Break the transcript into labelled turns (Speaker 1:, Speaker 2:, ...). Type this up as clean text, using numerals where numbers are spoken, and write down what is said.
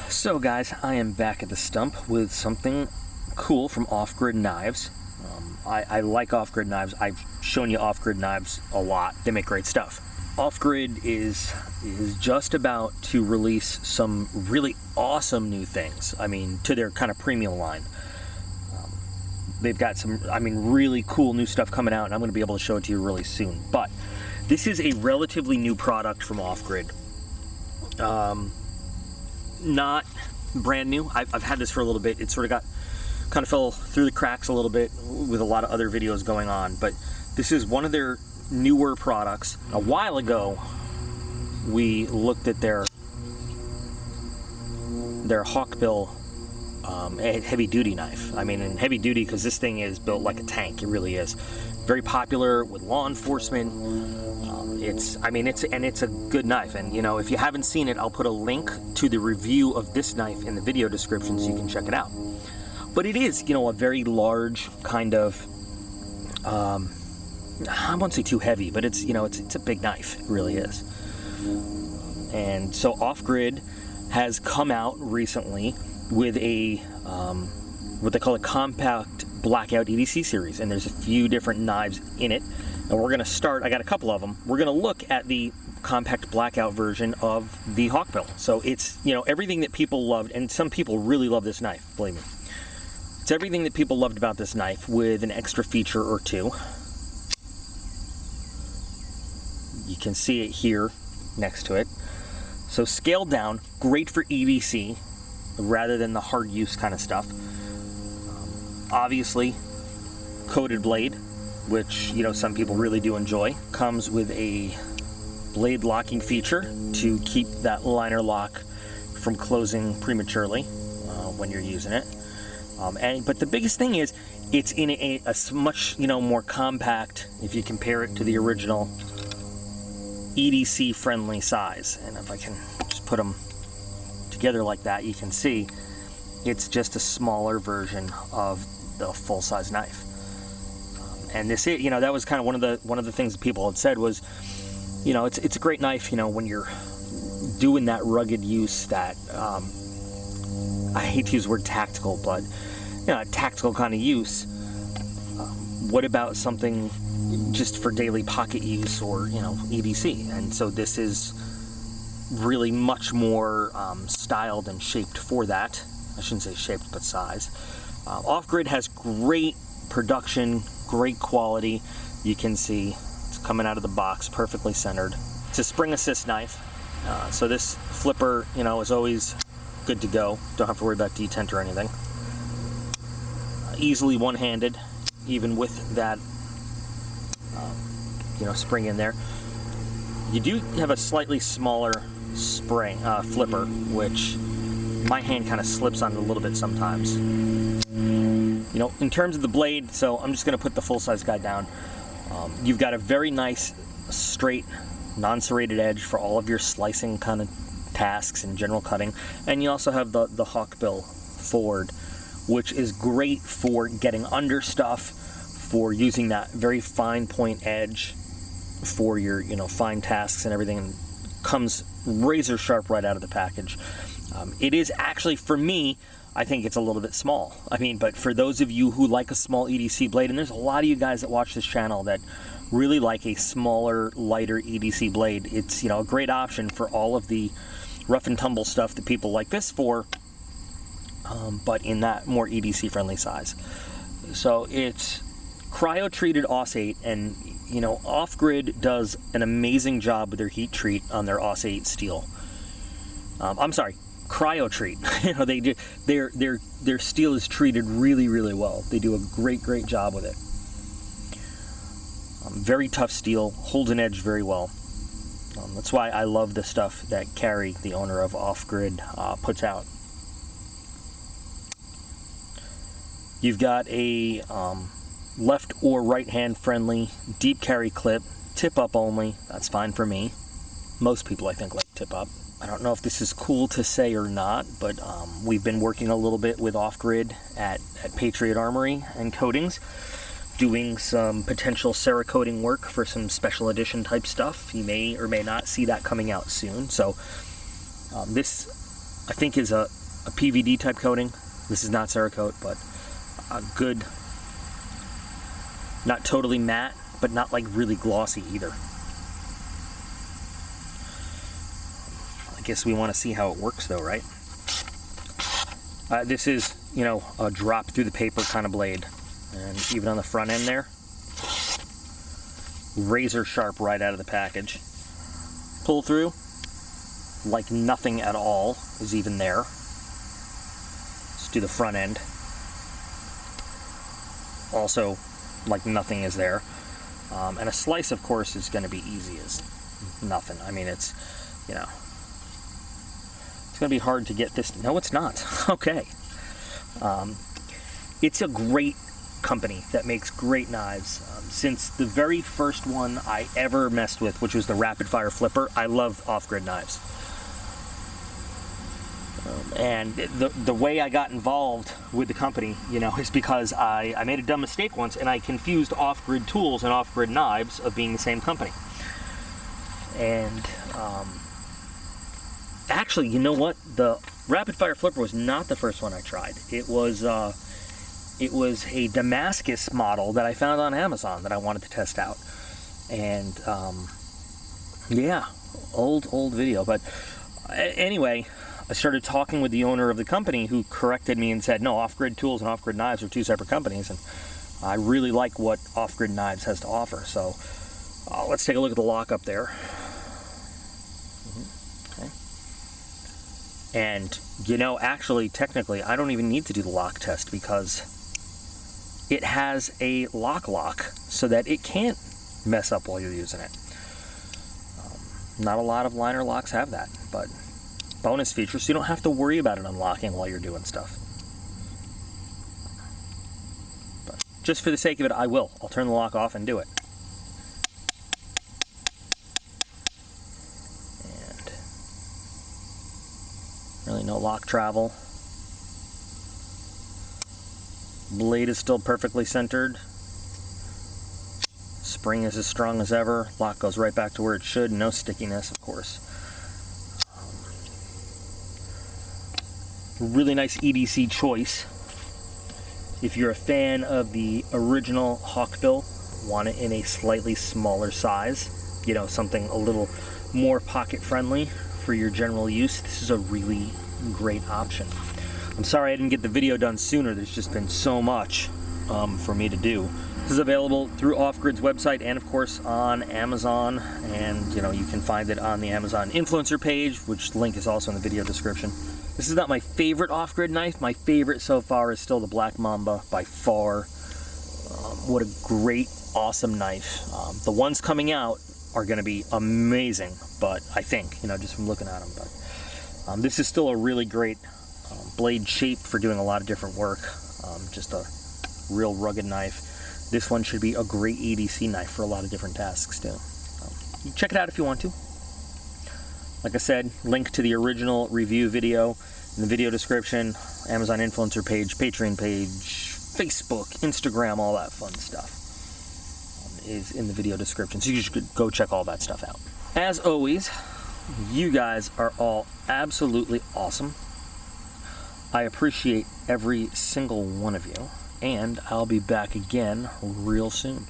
Speaker 1: So guys, I am back at the stump with something cool from Off-Grid Knives. I like Off-Grid Knives. I've shown you Off-Grid Knives a lot. They make great stuff. Off-Grid is just about to release some really awesome new things. I mean, to their kind of premium line. They've got some, really cool new stuff coming out, and I'm going to be able to show it to you really soon. But this is a relatively new product from Off-Grid. Not brand new. I've had this for a little bit. It sort of kind of fell through the cracks a little bit with a lot of other videos going on, but this is one of their newer products. A while ago, we looked at their Hawkbill heavy duty knife. I mean, and heavy duty because this thing is built like a tank. It really is. Very popular with law enforcement. It's a good knife, and you know, if you haven't seen it, I'll put a link to the review of this knife in the video description so you can check it out. But it is, you know, a very large kind of, I won't say too heavy, but it's, you know, it's a big knife. It really is. And so Off-Grid has come out recently with a what they call a compact Blackout EDC series, and there's a few different knives in it. And we're going to start, I got a couple of them. We're going to look at the compact Blackout version of the Hawkbill. So it's, you know, everything that people loved, and some people really love this knife, believe me. It's everything that people loved about this knife with an extra feature or two. You can see it here next to it. So scaled down, great for EDC rather than the hard use kind of stuff. Obviously, coated blade, which, you know, some people really do enjoy. Comes with a blade locking feature to keep that liner lock from closing prematurely when you're using it. But the biggest thing is it's in a much, you know, more compact, if you compare it to the original EDC Friendly Size. And if I can just put them together like that, you can see it's just a smaller version of the full-size knife. And this, you know, that was kind of one of the things that people had said was, you know, it's a great knife, you know, when you're doing that rugged use, that I hate to use the word tactical, but you know, a tactical kind of use. What about something just for daily pocket use or, you know, EDC? And so this is really much more styled and shaped for that. I shouldn't say shaped, but size. Off-Grid has great production, great quality. You can see it's coming out of the box perfectly centered. It's a spring assist knife, so this flipper, you know, is always good to go. Don't have to worry about detent or anything. Easily one-handed, even with that you know, spring in there. You do have a slightly smaller spring flipper, which my hand kind of slips on it a little bit sometimes. You know, in terms of the blade, so I'm just going to put the full-size guy down. You've got a very nice, straight, non-serrated edge for all of your slicing kind of tasks and general cutting. And you also have the Hawkbill forward, which is great for getting under stuff, for using that very fine point edge for your, you know, fine tasks and everything, and comes razor sharp right out of the package. It is actually, for me, I think it's a little bit small. I mean, but for those of you who like a small EDC blade, and there's a lot of you guys that watch this channel that really like a smaller, lighter EDC blade, it's, you know, a great option for all of the rough and tumble stuff that people like this for, but in that more EDC friendly size. So it's cryo-treated AUS-8, and, you know, Off-Grid does an amazing job with their heat treat on their AUS-8 steel. I'm sorry, cryo-treat. You know, they do, their steel is treated really, really well. They do a great job with it. Very tough steel, holds an edge very well. That's why I love the stuff that Carrie, the owner of Off-Grid, puts out. You've got a left or right hand friendly deep carry clip, tip up only. That's fine for me. Most people, I think, like tip up. I don't know if this is cool to say or not, but we've been working a little bit with Off-Grid at Patriot Armory and Coatings, doing some potential Cerakoting work for some special edition type stuff. You may or may not see that coming out soon. So this, I think, is a a PVD type coating. This is not Cerakote, but a good, not totally matte, but not like really glossy either. I guess we want to see how it works though, right? This is, you know, a drop through the paper kind of blade. And even on the front end there, razor sharp right out of the package. Pull through, like nothing at all is even there. Let's do the front end. Also, like nothing is there. And a slice, of course, is going to be easy as nothing. I mean, it's, you know, it's going to be hard to get this. No, it's not. Okay. It's a great company that makes great knives. Since the very first one I ever messed with, which was the rapid fire flipper, I love off-grid knives. And the way I got involved with the company, you know, is because I made a dumb mistake once and I confused off-grid tools and off-grid knives of being the same company. And actually, you know what? The rapid fire flipper was not the first one I tried. It was a Damascus model that I found on Amazon that I wanted to test out. And yeah, old video. But anyway, I started talking with the owner of the company, who corrected me and said, no, off-grid tools and off-grid knives are two separate companies. And I really like what off-grid knives has to offer. So let's take a look at the lock up there. Okay. And, you know, actually, technically, I don't even need to do the lock test because it has a lock so that it can't mess up while you're using it. Not a lot of liner locks have that, but bonus feature, so you don't have to worry about it unlocking while you're doing stuff. But just for the sake of it, I'll turn the lock off and do it. And really no lock travel. Blade is still perfectly centered. Spring is as strong as ever. Lock goes right back to where it should. No stickiness, of course. Really nice EDC choice. If you're a fan of the original Hawkbill, want it in a slightly smaller size, you know, something a little more pocket friendly for your general use, this is a really great option. I'm sorry I didn't get the video done sooner. There's just been so much for me to do. This is available through Off-Grid's website and, of course, on Amazon. And, you know, you can find it on the Amazon influencer page, which link is also in the video description. This is not my favorite off-grid knife. My favorite so far is still the Black Mamba by far. What a great, awesome knife. The ones coming out are going to be amazing, but I think, you know, just from looking at them. But this is still a really great blade shape for doing a lot of different work. Just a real rugged knife. This one should be a great EDC knife for a lot of different tasks too. You check it out if you want to. Like I said, link to the original review video in the video description, Amazon influencer page, Patreon page, Facebook, Instagram, all that fun stuff is in the video description. So you should go check all that stuff out. As always, you guys are all absolutely awesome. I appreciate every single one of you, and I'll be back again real soon.